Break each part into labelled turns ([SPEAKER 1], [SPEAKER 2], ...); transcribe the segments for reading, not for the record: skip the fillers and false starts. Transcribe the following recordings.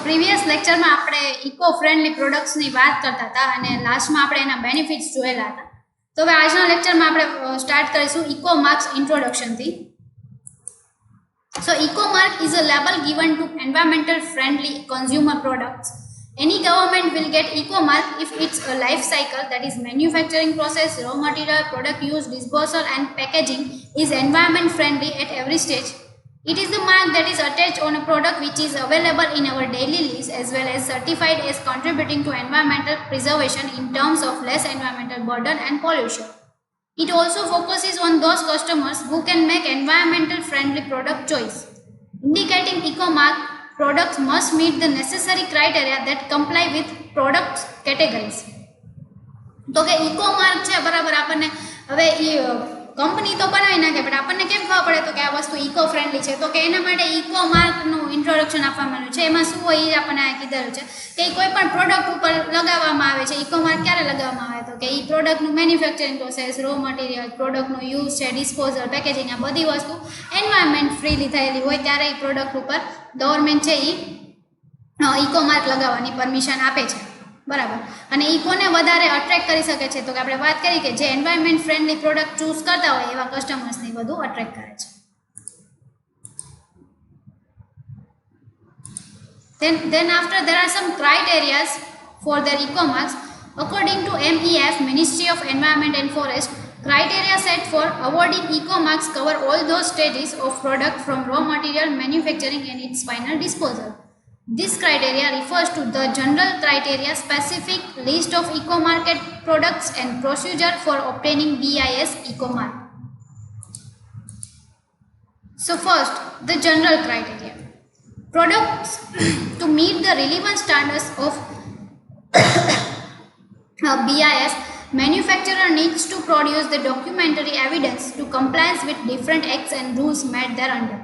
[SPEAKER 1] Previous લેક્ચરમાં આપણે eco friendly પ્રોડક્ટ્સની વાત કરતા હતા અને લાસ્ટમાં આપણે એના બેનિફિટ્સ જોયેલા હતા. તો હવે આજના લેક્ચરમાં આપણે સ્ટાર્ટ કરીશું ઇકો માર્ક્સ ઇન્ટ્રોડક્શનથી. So eco mark is a label given to environmental friendly consumer products. Any government will get eco mark if its a life cycle, that is manufacturing process, raw material, product use, disposal and packaging, is environment friendly at every stage. It is the mark that is attached on a product which is available in our daily lives as well as certified as contributing to environmental preservation in terms of less environmental burden and pollution. It also focuses on those customers who can make environmental friendly product choice. Indicating eco mark products must meet the necessary criteria that comply with product categories. તો કે eco mark છે બરાબર, આપણને હવે એ company તો બનાવી નાખે પણ આપણને કેમ ખબર પડે તો કે આ વસ્તુ ઇકો ફ્રેન્ડલી છે, તો કે એના માટે ઇકો માર્કનું ઇન્ટ્રોડક્શન આપવામાં આવ્યું છે. એમાં શું હોય એ આપણને આ કીધેલું છે કે કોઈ પણ પ્રોડક્ટ ઉપર લગાવવામાં આવે છે. ઇકો માર્ક ક્યારે લગાવવામાં આવે તો કે એ પ્રોડક્ટનું મેન્યુફેક્ચરિંગ પ્રોસેસ, રો મટીરિયલ, પ્રોડક્ટનો યુઝ છે, ડિસ્પોઝલ, પેકેજિંગ, આ બધી વસ્તુ એન્વાયરમેન્ટ ફ્રીલી થયેલી હોય ત્યારે એ પ્રોડક્ટ ઉપર ગવર્મેન્ટ છે એ ઇકો માર્ક લગાવવાની પરમિશન આપે છે બરાબર. અને એ કોને વધારે અટ્રેક્ટ કરી શકે છે તો કે આપણે વાત કરી કે જે એન્વાયરમેન્ટ ફ્રેન્ડલી પ્રોડક્ટ ચૂઝ કરતા હોય એવા કસ્ટમર્સને બધું અટ્રેક્ટ કરે છે. Then after there are some criteria for their eco marks. According to MEF, Ministry of Environment and Forest, criteria set for awarding eco marks cover all those stages of product from raw material manufacturing and its final disposal. This criteria refers to the general criteria specific list of eco market products and procedure for obtaining BIS eco mark. So first, the general criteria. Products to meet the relevant standards of BIS, manufacturer needs to produce the documentary evidence to compliance with different acts and rules made thereunder.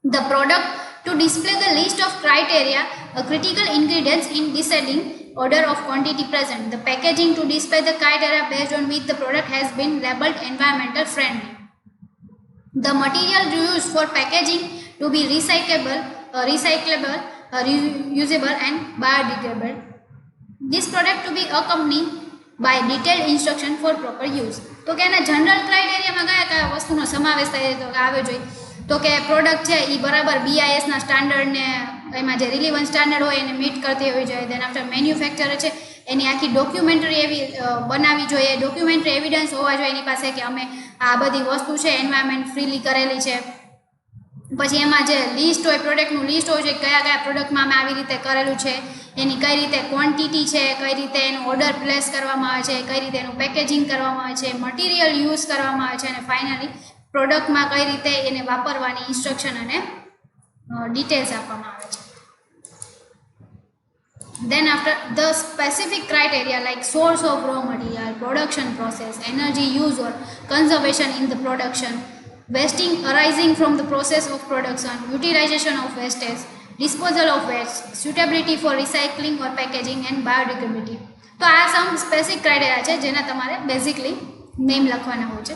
[SPEAKER 1] The product to display the list of criteria, critical ingredients in descending order of quantity present. The packaging to display the criteria based on which the product has been labeled environmental friendly. The material used for packaging to be recyclable, reusable and biodegradable. This product to be accompanied by detailed instruction for proper use. તો કે એના general ક્રાઇટેરિયામાં કયા વસ્તુનો સમાવેશ થાય તો કે આવે જોઈએ તો કે પ્રોડક્ટ છે એ બરાબર બીઆઈએસના સ્ટાન્ડર્ડને એમાં જે રિલિવન્ટ સ્ટાન્ડર્ડ હોય એને મીટ કરતી હોવી જોઈએ. દેન આફ્ટર મેન્યુફેક્ચર છે એની આખી ડોક્યુમેન્ટરી એવી બનાવવી જોઈએ, ડોક્યુમેન્ટરી એવિડન્સ હોવા જોઈએ એની પાસે કે અમે આ બધી વસ્તુ છે એન્વાયરમેન્ટ ફ્રીલી કરેલી છે. પછી એમાં જે લિસ્ટ હોય, પ્રોડક્ટનું લિસ્ટ હોય છે કયા કયા પ્રોડક્ટમાં અમે આવી રીતે કરેલું છે, એની કઈ રીતે ક્વોન્ટિટી છે, કઈ રીતે એનું ઓર્ડર પ્લેસ કરવામાં આવે છે, કઈ રીતે એનું પેકેજિંગ કરવામાં આવે છે, મટીરિયલ યુઝ કરવામાં આવે છે અને ફાઇનલી પ્રોડક્ટમાં કઈ રીતે એને વાપરવાની ઇન્સ્ટ્રક્શન અને ડિટેલ્સ આપવામાં આવે છે. Then after the specific criteria like source of raw material, production process, energy use or conservation in the production, wasting arising from the process of production, utilization of wastage, disposal of waste, suitability for recycling or packaging and biodegradability. તો આ સમ specific criteria છે જેના તમારે basically name લખવાના હોય છે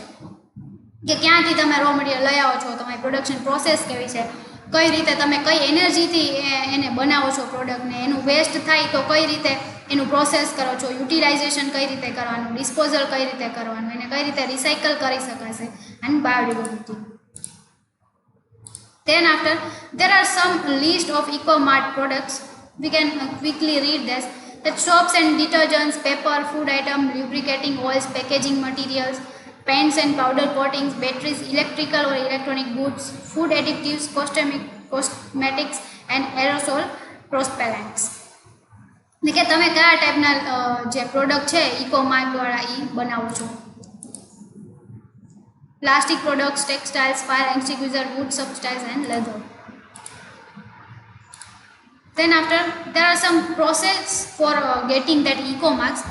[SPEAKER 1] કે ક્યાંથી તમે રો મટીરિયલ લઈ આવો છો, તમારી પ્રોડક્શન પ્રોસેસ કેવી છે, કઈ રીતે તમે કઈ એનર્જીથી એને બનાવો છો પ્રોડક્ટને, એનું વેસ્ટ થાય તો કઈ રીતે એનું પ્રોસેસ કરો છો, યુટિલાઇઝેશન કઈ રીતે કરવાનું, ડિસ્પોઝલ કઈ રીતે કરવાનું, એને કઈ રીતે રિસાયકલ કરી શકાશે and biodegradability. Then after there are some list of eco mart products. We can quickly read this, that soaps and detergents, paper, food item, lubricating oils, packaging materials, paints and powder coatings, batteries, electrical or electronic goods, food additives, cosmetics and aerosol propellants. કે તમે કયા ટાઈપના જે product છે eco માર્કવાળા એ બનાવો છો. Plastic products, textiles, fire extinguisher, wood substances and leather. Then after there are some process for getting that eco marks.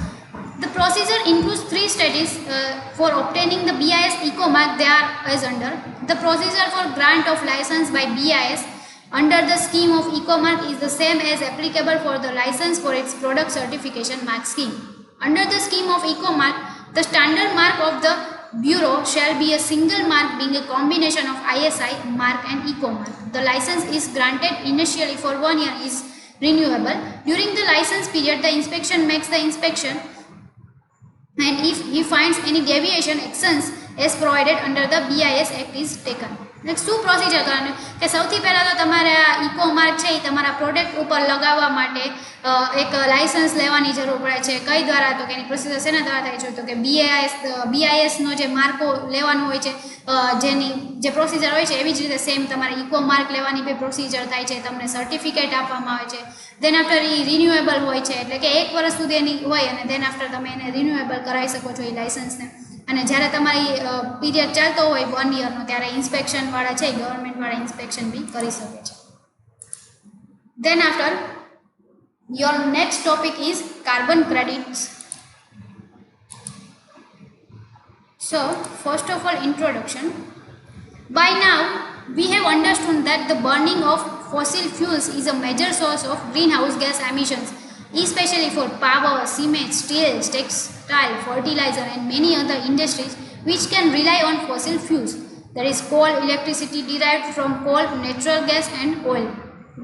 [SPEAKER 1] The procedure includes 3 stages for obtaining the BIS eco mark. They are as under: the procedure for grant of license by BIS under the scheme of eco mark is the same as applicable for the license for its product certification mark scheme. Under the scheme of eco mark, the standard mark of the bureau shall be a single mark being a combination of ISI mark and eco mark. The license is granted initially for 1 year, is renewable. During the license period, the inspection makes the inspection, and if he finds any deviation, actions as provided under the BIS Act is taken. શું procedure કરવાનું કે સૌથી પહેલાં તો તમારે આ eco mark છે એ તમારા પ્રોડક્ટ ઉપર લગાવવા માટે એક લાઇસન્સ લેવાની જરૂર પડે છે. કઈ દ્વારા? તો કે એની પ્રોસિજર શેના દ્વારા થાય છે? તો કે BISનો જે માર્કો લેવાનું હોય છે, જેની જે પ્રોસિજર હોય છે એવી જ રીતે સેમ તમારે ઇકો માર્ક લેવાની બી પ્રોસિજર થાય છે. તમને સર્ટિફિકેટ આપવામાં આવે છે. દેન આફ્ટર એ રિન્યુએબલ હોય છે, એટલે કે 1 વર્ષ સુધી એની હોય અને દેન આફ્ટર તમે એને રિન્યુએબલ કરાવી શકો છો એ લાઇસન્સને. અને જ્યારે તમારી પીરિયડ ચાલતો હોય 1 યરનો, ત્યારે ઇન્સ્પેક્શનવાળા છે ગવર્મેન્ટવાળા ઇન્સ્પેક્શન બી કરી શકે છે. Then after your next topic is carbon credits. So first of all, introduction. By now we have understood that the burning of fossil fuels is a major source of greenhouse gas emissions, especially for power, cement, steel, textile, fertilizer and many other industries which can rely on fossil fuels. That is coal, electricity derived from coal, natural gas and oil.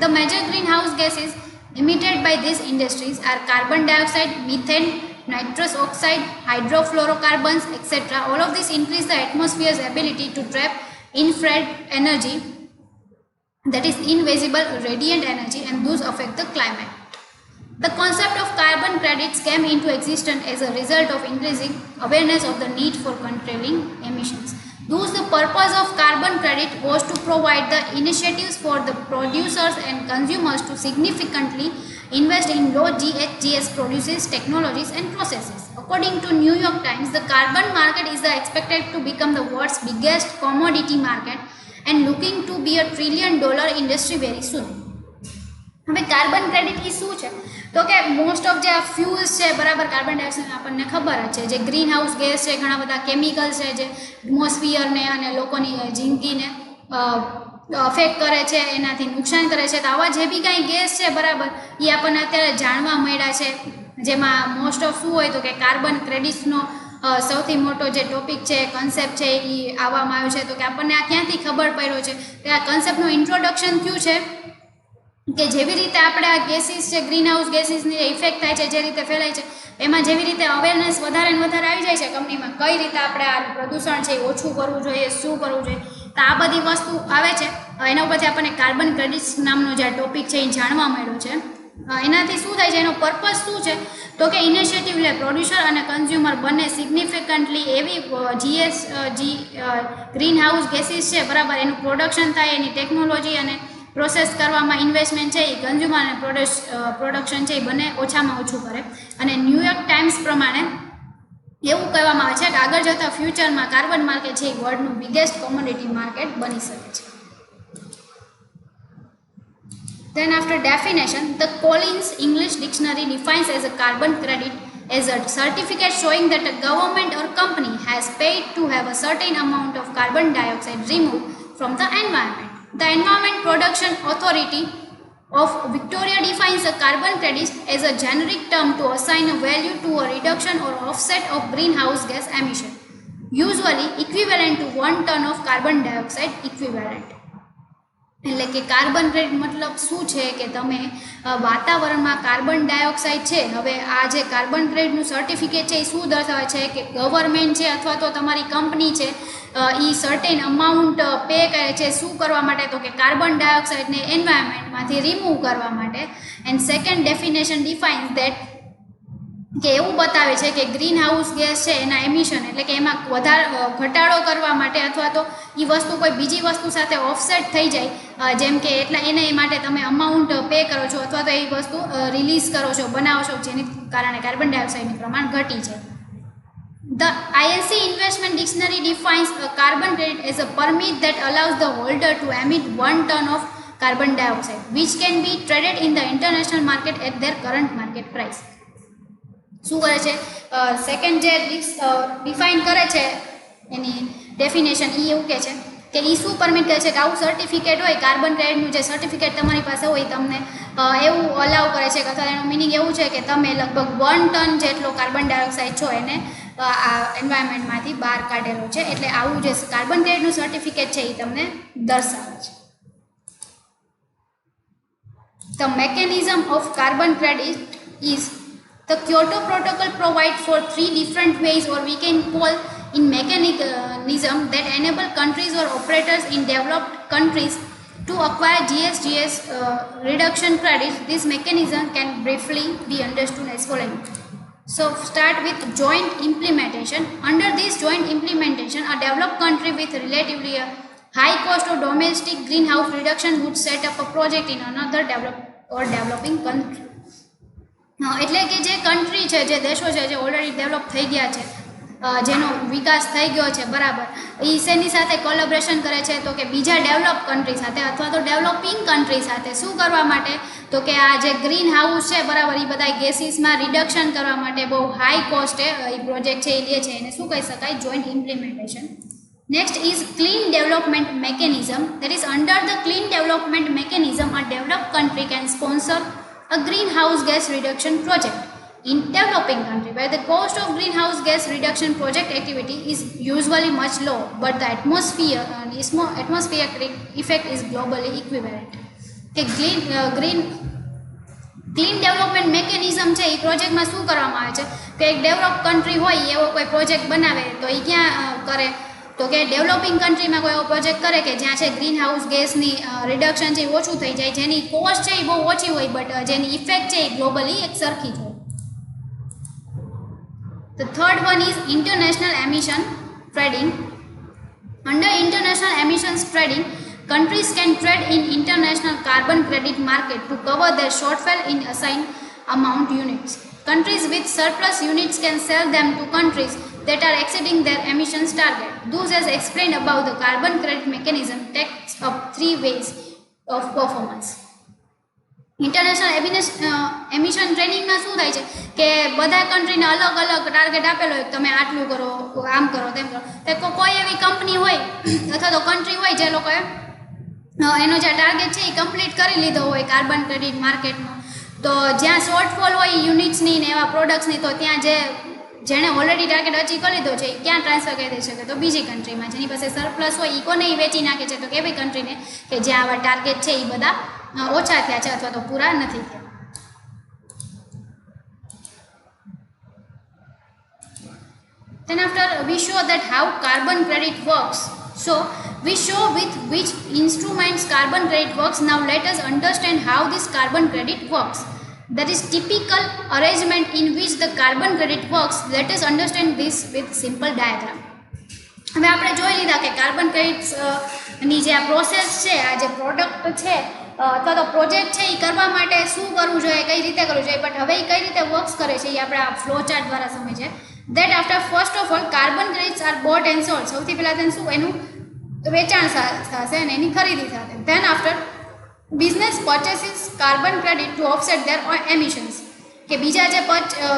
[SPEAKER 1] The major greenhouse gases emitted by these industries are carbon dioxide, methane, nitrous oxide, hydrofluorocarbons, etc. All of these increase the atmosphere's ability to trap infrared energy, that is invisible radiant energy, and thus affect the climate. The concept of carbon credits came into existence as a result of increasing awareness of the need for controlling emissions. Thus, the purpose of carbon credit was to provide the initiatives for the producers and consumers to significantly invest in low GHGs produces, technologies and processes. According to New York Times, the carbon market is expected to become the world's biggest commodity market and looking to be $1 trillion industry very soon. હવે carbon credit એ શું છે? તો કે most of જે fuels છે, બરાબર, carbon dioxide આપણને ખબર જ છે, જે ગ્રીન હાઉસ ગેસ છે, ઘણા બધા કેમિકલ્સ છે જે એટમોસ્ફિયરને અને લોકોની જિંદગીને અફેક્ટ કરે છે, એનાથી નુકસાન કરે છે. તો આવા જે બી કાંઈ ગેસ છે, બરાબર, એ આપણને અત્યારે જાણવા મળ્યા છે. જેમાં મોસ્ટ ઓફ શું હોય તો કે કાર્બન ક્રેડિટ્સનો સૌથી મોટો જે ટોપિક છે, કન્સેપ્ટ છે, એ આવવામાં આવ્યો છે. તો કે આપણને આ ક્યાંથી ખબર પડ્યો છે કે આ કન્સેપ્ટનું ઇન્ટ્રોડક્શન થયું છે કે જેવી રીતે આપણે આ ગેસીસ છે, ગ્રીન હાઉસ ગેસીસની ઇફેક્ટ થાય છે, જે રીતે ફેલાય છે, એમાં જેવી રીતે અવેરનેસ વધારે ને વધારે આવી જાય છે કંપનીમાં, કઈ રીતે આપણે આ પ્રદૂષણ છે એ ઓછું કરવું જોઈએ, શું કરવું જોઈએ, તો આ બધી વસ્તુ આવે છે. એના ઉપરથી આપણને કાર્બન ક્રેડિટ્સ નામનો જે ટોપિક છે એ જાણવા મળ્યો છે. એનાથી શું થાય છે, એનો પર્પઝ શું છે તો કે ઇનિશિયેટિવ લે પ્રોડ્યુસર અને કન્ઝ્યુમર બંને સિગ્નિફિકન્ટલી એવી ગ્રીન હાઉસ ગેસીસ છે, બરાબર, એનું પ્રોડક્શન થાય, એની ટેકનોલોજી અને પ્રોસેસ કરવામાં ઇન્વેસ્ટમેન્ટ છે એ કન્ઝ્યુમર અને પ્રોડક્શન છે એ બંને ઓછામાં ઓછું કરે. અને ન્યૂયોર્ક ટાઈમ્સ પ્રમાણે એવું કહેવામાં આવે છે કે આગળ જતાં ફ્યુચરમાં કાર્બન માર્કેટ છે એ વર્લ્ડનું બિગેસ્ટ કોમોડિટી માર્કેટ બની શકે છે. Then after definition, the Collins English Dictionary defines as a carbon credit as a certificate showing that a government or company has paid to have a certain amount of carbon dioxide removed from the environment. The Environment Production Authority of Victoria defines a carbon credit as a generic term to assign a value to a reduction or offset of greenhouse gas emission, usually equivalent to 1 ton of carbon dioxide equivalent. એટલે કે carbon credit મતલબ શું છે કે તમે વાતાવરણમાં carbon dioxide છે, હવે આ જે કાર્બન ક્રેડિટનું સર્ટિફિકેટ છે એ શું દર્શાવે છે કે ગવર્મેન્ટ છે અથવા તો તમારી કંપની છે એ સર્ટેન અમાઉન્ટ પે કરે છે. શું કરવા માટે? તો કે કાર્બન ડાયોક્સાઇડને એન્વાયરમેન્ટમાંથી રિમૂવ કરવા માટે. And second definition defines that કે એવું બતાવે છે કે ગ્રીન હાઉસ ગેસ છે એના એમિશન, એટલે કે એમાં ઘટાડો કરવા માટે અથવા તો એ વસ્તુ કોઈ બીજી વસ્તુ સાથે ઓફસેટ થઈ જાય, જેમ કે એટલા એને માટે તમે અમાઉન્ટ પે કરો છો અથવા તો એ વસ્તુ રિલીઝ કરો છો, બનાવો છો, જેને કારણે કાર્બન ડાયોક્સાઇડનું પ્રમાણ ઘટી જાય. The INC Investment Dictionary defines a carbon credit as a permit that allows the holder to emit 1 ton of carbon dioxide, which can be traded in the international market at their current market price. શું કરે છે? Second જે define કરે છે એની definition, એ એવું કહે છે કે એ શું પરમિટ કરે છે કે આવું સર્ટિફિકેટ હોય, કાર્બન ક્રેડિટનું જે સર્ટિફિકેટ તમારી પાસે હોય, તમને એવું અલાઉ કરે છે કે અથવા એનું મિનિંગ એવું છે કે તમે લગભગ 1 ટન જેટલો કાર્બન ડાયોક્સાઇડ છો એને આ એન્વાયરમેન્ટમાંથી બહાર કાઢેલો છે, એટલે આવું જે કાર્બન ક્રેડિટનું સર્ટિફિકેટ છે એ તમને દર્શાવે છે. The mechanism of carbon credit is the Kyoto Protocol provides for 3 different ways, or we can call in mechanism that enable countries or operators in developed countries to acquire GHGs reduction credits. This mechanism can briefly be understood as following. So start with joint implementation. Under this joint implementation, a developed country with relatively a high cost of domestic greenhouse reduction would set up a project in another developed or developing country. એટલે કે જે country છે, જે દેશો છે, જે already develop થઈ ગયા છે, જેનો વિકાસ થઈ ગયો છે બરાબર, એ શેની સાથે કોલેબોરેશન કરે છે, તો કે બીજા ડેવલપ કન્ટ્રી સાથે અથવા તો ડેવલપિંગ કન્ટ્રી સાથે. શું કરવા માટે? તો કે આ જે ગ્રીન હાઉસ છે બરાબર, એ બધા ગેસીસમાં રિડક્શન કરવા માટે બહુ હાઈ કોસ્ટે એ પ્રોજેક્ટ છે એ લે છે, એને શું કહી શકાય? Joint implementation. Next is clean development mechanism. That is, under the clean development mechanism, a developed country can sponsor a greenhouse gas reduction project in developing country where the cost of greenhouse gas reduction project activity is usually much low, but the atmospheric effect is globally equivalent. કે clean development mechanism છે એ પ્રોજેક્ટમાં શું કરવામાં આવે છે કે એક develop country હોય એવો કોઈ પ્રોજેક્ટ બનાવે તો એ ક્યાં કરે? તો કે ડેવલપિંગ કન્ટ્રીમાં કોઈ એવો પ્રોજેક્ટ કરે કે જ્યાં છે ગ્રીન હાઉસ ગેસની રિડક્શન છે એ ઓછું થઈ જાય, જેની કોસ્ટ છે એ બહુ ઓછી હોય, બટ જેની ઇફેક્ટ છે એ ગ્લોબલી એક સરખી જ હોય. The third one is international emission trading. Under international emissions trading, countries can trade in international carbon credit market to cover their shortfall in assigned amount units. Countries with surplus units can sell them to countries that are exceeding their emissions target. Thus, as explained above, the carbon credit mechanism takes up 3 ways of performance. International emission ટ્રેડિંગમાં શું થાય છે કે બધા કન્ટ્રીને અલગ અલગ target આપેલો હોય, તમે આટલું કરો, આમ કરો, તેમ કરો. તો કોઈ એવી કંપની હોય અથવા તો કન્ટ્રી હોય જે લોકોએ એનો જે ટાર્ગેટ છે એ કમ્પ્લીટ કરી લીધો હોય કાર્બન ક્રેડિટ માર્કેટનો, તો જ્યાં શોર્ટફોલ હોય યુનિટ્સની ને એવા પ્રોડક્ટ્સની, તો ત્યાં જેણે ઓલરેડી ટાર્ગેટ અચીવ કરી લીધો છે ક્યાં ટ્રાન્સફર કરી દઈ શકે? તો બીજી કન્ટ્રીમાં. જેની પાસે સરપ્લસ હોય એ કોને વેચી નાખે છે? તો કેવી કન્ટ્રીને કે જ્યાં આવા ટાર્ગેટ છે એ બધા ઓછા થયા છે અથવા તો પૂરા નથી થયા. Then after we show that how carbon credit works. So we show with which instruments carbon credit works. Now let us understand how this carbon credit works. That is typical arrangement in which the carbon credit works. Let us understand this with simple diagram. હવે આપણે જોઈ લીધા કે carbon credits ની જે આ process છે, આ જે પ્રોડક્ટ છે અથવા તો પ્રોજેક્ટ છે એ કરવા માટે શું કરવું જોઈએ, કઈ રીતે કરવું જોઈએ, બટ હવે એ કઈ રીતે વર્ક્સ કરે છે એ આપણે આ ફ્લો ચાર્ટ દ્વારા સમજીએ. That after first of all carbon credits are bought and sold. સૌથી પહેલા તેને શું એનું વેચાણ થશે અને એની ખરીદી થશે. Then after business purchases carbon credit to offset their emissions. કે બીજા જે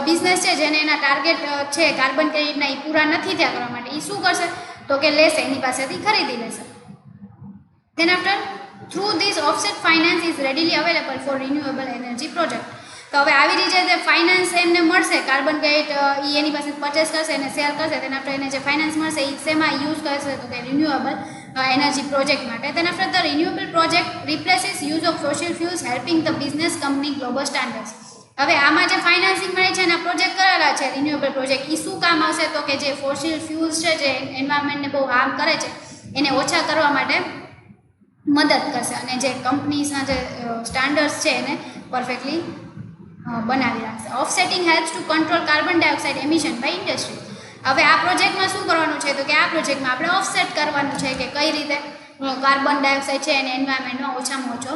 [SPEAKER 1] બિઝનેસ છે જેને એના ટાર્ગેટ છે કાર્બન ક્રેડિટના એ પૂરા નથી થયા કરવા માટે એ શું કરશે? તો કે લેશે, એની પાસેથી ખરીદી લેશે. Then after through this offset finance is readily available for renewable energy project. તો હવે આવી રીતે જે ફાઇનાન્સ એમને મળશે, કાર્બન ક્રેડિટ એ એની પાસે પરચેસ કરશે અને સેલ કરશે, તેના after એને જે ફાઇનાન્સ મળશે એ શેમાં યુઝ કરશે? તો કે રિન્યુએબલ એનર્જી પ્રોજેક્ટ માટે. Then after the renewable project replaces use of fossil fuels, helping the business company global standards. હવે આમાં જે ફાઇનાન્સિંગ મળે છે એના પ્રોજેક્ટ કરેલા છે રિન્યુએબલ પ્રોજેક્ટ, એ શું કામ આવશે? તો કે જે ફોસિલ ફ્યુલ્સ છે જે એન્વાયરમેન્ટને બહુ હાર્મ કરે છે એને ઓછા કરવા માટે મદદ કરશે અને જે કંપનીઝના જે સ્ટાન્ડર્ડ્સ છે એને પરફેક્ટલી બનાવી રાખશે. Offsetting helps to control carbon dioxide emission by industry. હવે આ પ્રોજેક્ટમાં શું કરવાનું છે? તો કે આ પ્રોજેક્ટમાં આપણે ઓફસેટ કરવાનું છે કે કઈ રીતે કાર્બન ડાયોક્સાઇડ છે એને એન્વાયરમેન્ટમાં ઓછામાં ઓછો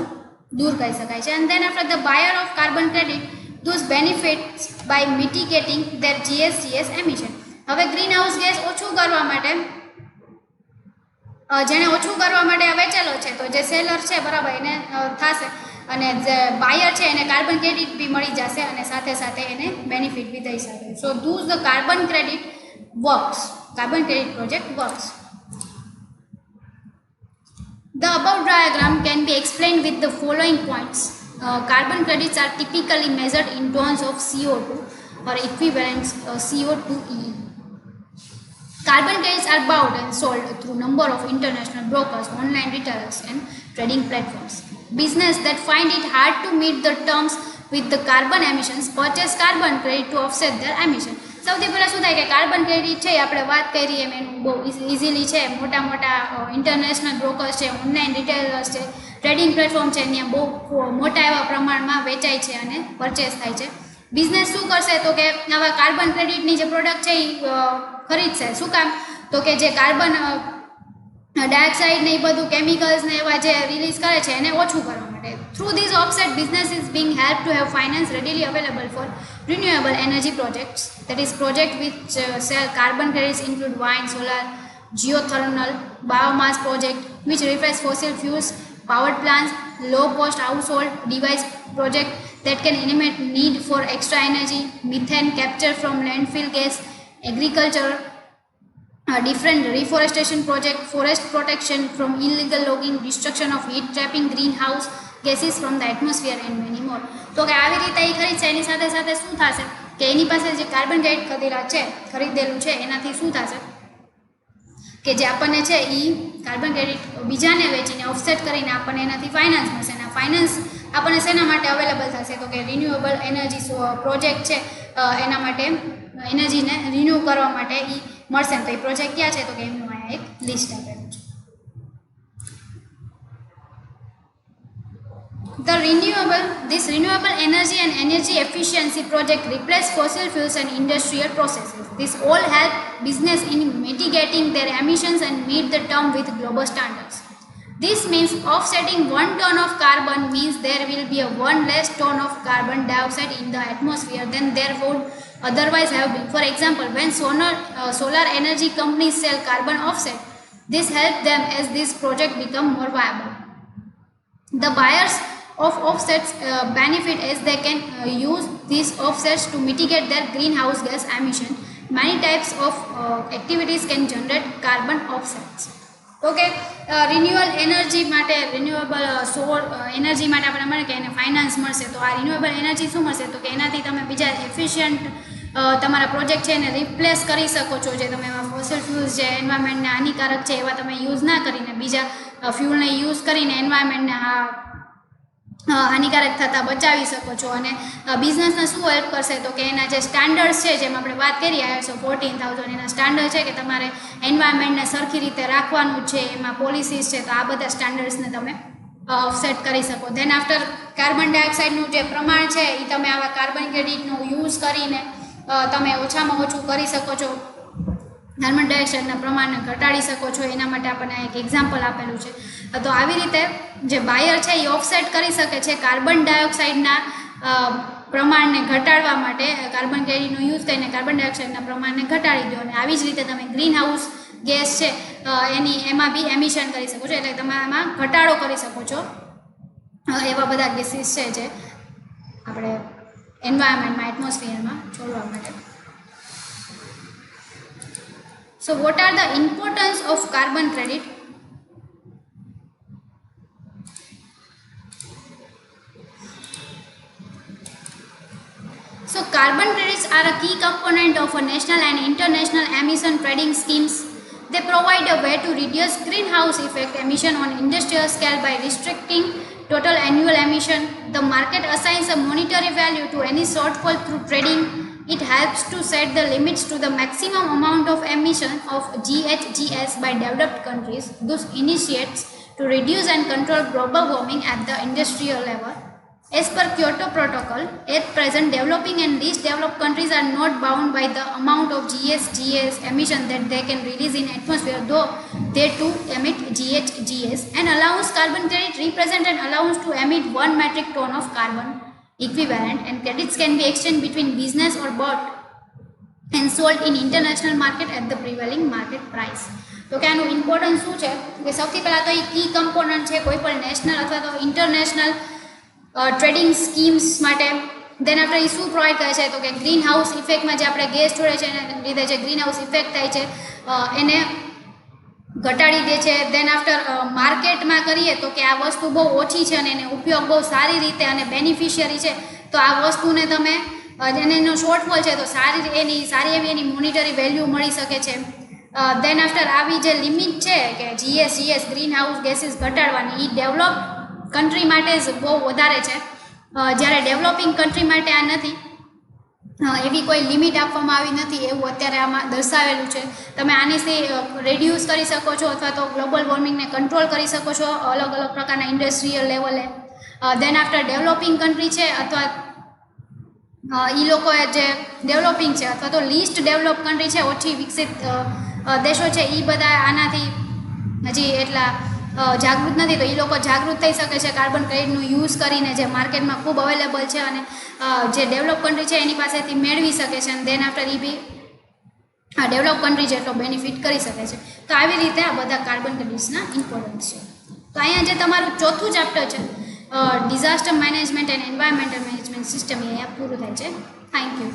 [SPEAKER 1] દૂર કરી શકાય છે. And then after the buyer of carbon credit those benefits by mitigating their GHGs emission. હવે ગ્રીન હાઉસ ગેસ ઓછું કરવા માટે જેણે ઓછું કરવા માટે વેચેલો છે તો જે સેલર છે બરાબર એને થશે અને જે બાયર છે એને કાર્બન ક્રેડિટ બી મળી જશે અને સાથે સાથે એને બેનિફિટ બી થઈ શકે. So thus the carbon credit works, carbon credit project works. The above diagram can be explained with the following points. Carbon credits are typically measured in tons of CO2 or equivalent CO2e. Carbon credits are bought and sold through number of international brokers, online retailers and trading platforms. Business that find it hard to meet the terms with the carbon emissions purchase carbon credit to offset their emission. સૌથી પહેલાં શું થાય કે carbon credit છે આપણે વાત કરીએ એમ એનું બહુ ઇઝીલી છે, મોટા મોટા ઇન્ટરનેશનલ બ્રોકર્સ છે, ઓનલાઈન રિટેલર્સ છે, ટ્રેડિંગ પ્લેટફોર્મ છે, ત્યાં બહુ મોટા એવા પ્રમાણમાં વેચાય છે અને પરચેસ થાય છે. બિઝનેસ શું કરશે તો કે આવા કાર્બન ક્રેડિટની જે પ્રોડક્ટ છે એ ખરીદશે. શું કામ તો કે જે કાર્બન ડાયોક્સાઇડ ને એ બધું કેમિકલ્સ ને એવા જે રિલીઝ કરે છે એને ઓછું કરવા માટે. Through this offset business is being help to have finance readily available for renewable energy projects, that is project which sell carbon credits include wind, solar, geothermal, biomass project which replace fossil fuels, powered plants, low cost household device project that can eliminate need for extra energy, methane capture from landfill gas, agriculture, different reforestation project, forest protection from illegal logging, destruction of heat trapping greenhouse gases from the atmosphere and many more. તો કે આવી રીતે એ ખરીદશે, એની સાથે સાથે શું થશે કે એની પાસે જે કાર્બન ક્રેડિટ ખરીદેલું છે એનાથી શું થશે કે જે આપણને છે એ કાર્બન ક્રેડિટ બીજાને વેચીને ઓફસેટ કરીને આપણને એનાથી ફાઇનાન્સ મળશે. અને ફાઇનાન્સ આપણને શેના માટે અવેલેબલ થશે તો કે રિન્યુએબલ એનર્જી પ્રોજેક્ટ છે એના માટે એનર્જીને રિન્યૂ કરવા માટે એ મળશે. તો એ પ્રોજેક્ટ ક્યાં છે તો કે એમનું અહીંયા એક લિસ્ટ આપેલું છે. This renewable energy and energy efficiency project replace fossil fuels and industrial processes. This all help business in mitigating their emissions and meet the term with global standards. This means offsetting 1 ton of carbon means there will be a 1 less ton of carbon dioxide in the atmosphere than there would otherwise have been. For example, when solar energy companies sell carbon offset, this helps them as this project become more viable. The buyers of offsets benefit as they can use these offsets to mitigate their greenhouse gas emission. Many types of activities can generate carbon offsets. Okay, renewable energy માટે energy માટે આપણે મળે કે એને finance મળશે. તો આ renewable energy શું મળશે તો કે એનાથી તમે બીજા એફિશિયન્ટ તમારા પ્રોજેક્ટ છે એને રિપ્લેસ કરી શકો છો. જે તમે એવા ફોસિલ ફ્યુલ્સ જે એન્વાયરમેન્ટને હાનિકારક છે એવા તમે યુઝ ના કરીને બીજા ફ્યુલને યુઝ કરીને એન્વાયરમેન્ટને હાનિકારક થતાં બચાવી શકો છો. અને બિઝનેસને શું હેલ્પ કરશે તો કે એના જે સ્ટાન્ડર્ડ્સ છે જેમ આપણે વાત કરીએ ISO 14000 એના સ્ટાન્ડર્ડ છે કે તમારે એન્વાયરમેન્ટને સરખી રીતે રાખવાનું છે, એમાં પોલિસીસ છે, તો આ બધા સ્ટાન્ડર્ડ્સને તમે ઓફસેટ કરી શકો. ધેન આફ્ટર કાર્બન ડાયોક્સાઇડનું જે પ્રમાણ છે એ તમે આવા કાર્બન ક્રેડિટનો યુઝ કરીને તમે ઓછામાં ઓછું કરી શકો છો, કાર્બન ડાયોક્સાઇડના પ્રમાણને ઘટાડી શકો છો. એના માટે આપણને એક એક્ઝામ્પલ આપેલું છે. તો આવી રીતે જે બાયર છે એ ઓફસેટ કરી શકે છે કાર્બન ડાયોક્સાઇડના પ્રમાણને ઘટાડવા માટે. કાર્બન ક્રેડિટનો યુઝ કરીને કાર્બન ડાયોક્સાઇડના પ્રમાણને ઘટાડી દો અને આવી જ રીતે તમે ગ્રીન હાઉસ ગેસ છે એમાં બી એમિશન કરી શકો છો, એટલે તમે એમાં ઘટાડો કરી શકો છો. એવા બધા ગેસીસ છે જે આપણે એન્વાયરમેન્ટમાં એટમોસ્ફિયરમાં છોડવા માટે. So what are the importance of carbon credit? So carbon credits are a key component of a national and international emission trading schemes. They provide a way to reduce greenhouse effect emission on industrial scale by restricting total annual emission. The market assigns a monetary value to any shortfall through trading. It helps to set the limits to the maximum amount of emission of GHGs by developed countries. This initiates to reduce and control global warming at the industrial level. As per Kyoto Protocol, at present developing and least developed countries are not bound by the amount of GHGs emission that they can release in atmosphere, though they too emit GHGs. An allowance carbon credit represents an allowance to emit 1 metric ton of carbon equivalent, and credits can be exchanged between business or bought and sold in international market at the prevailing market price. તો કે આનું importance શું છે કે સૌથી પહેલાં તો એ કી component છે કોઈ પણ નેશનલ અથવા તો ઇન્ટરનેશનલ ટ્રેડિંગ સ્કીમ્સ માટે. દેન આપણે એ શું પ્રોવાઈડ કરે છે તો કે ગ્રીન હાઉસ ઇફેક્ટમાં જે આપણે ગેસ છોડે છે એના લીધે જે ગ્રીન હાઉસ ઇફેક્ટ થાય છે એને ઘટાડી દે છે. દેન આફ્ટર માર્કેટમાં કરીએ તો કે આ વસ્તુ બહુ ઓછી છે અને એને ઉપયોગ બહુ સારી રીતે અને બેનિફિશિયરી છે, તો આ વસ્તુને તમે જેને એનો શોર્ટફોલ છે તો સારી એવી એની મોનિટરી વેલ્યુ મળી શકે છે. દેન આફ્ટર આવી જે લિમિટ છે કે જીએસ ગ્રીન હાઉસ ગેસીસ ઘટાડવાની, એ ડેવલપ કન્ટ્રી માટે જ બહુ વધારે છે, જ્યારે ડેવલપિંગ કન્ટ્રી માટે આ નથી. એવી કોઈ લિમિટ આપવામાં આવી નથી એવું અત્યારે આમાં દર્શાવેલું છે. તમે આનીથી રેડ્યુસ કરી શકો છો અથવા તો ગ્લોબલ વોર્મિંગને કંટ્રોલ કરી શકો છો અલગ અલગ પ્રકારના ઇન્ડસ્ટ્રીયલ લેવલે. દેન આફ્ટર ડેવલપિંગ કન્ટ્રી છે અથવા એ લોકોએ જે ડેવલપિંગ છે અથવા તો લીસ્ટ ડેવલપ કન્ટ્રી છે, ઓછી વિકસિત દેશો છે, એ બધા આનાથી હજી એટલા જાગૃત નથી. તો એ લોકો જાગૃત થઈ શકે છે કાર્બન ક્રેડિટનું યુઝ કરીને, જે માર્કેટમાં ખૂબ અવેલેબલ છે અને જે ડેવલપ કન્ટ્રી છે એની પાસેથી મેળવી શકે છે, અને દેન આફ્ટર એ બી ડેવલપ કન્ટ્રી જેટલો બેનિફિટ કરી શકે છે. તો આવી રીતે આ બધા કાર્બન ક્રેડિટ્સના ઇમ્પોર્ટન્સ છે. તો અહીંયા જે તમારું ચોથું ચેપ્ટર છે disaster management and environmental management system, એ અહીંયા પૂરું થાય છે. Thank you.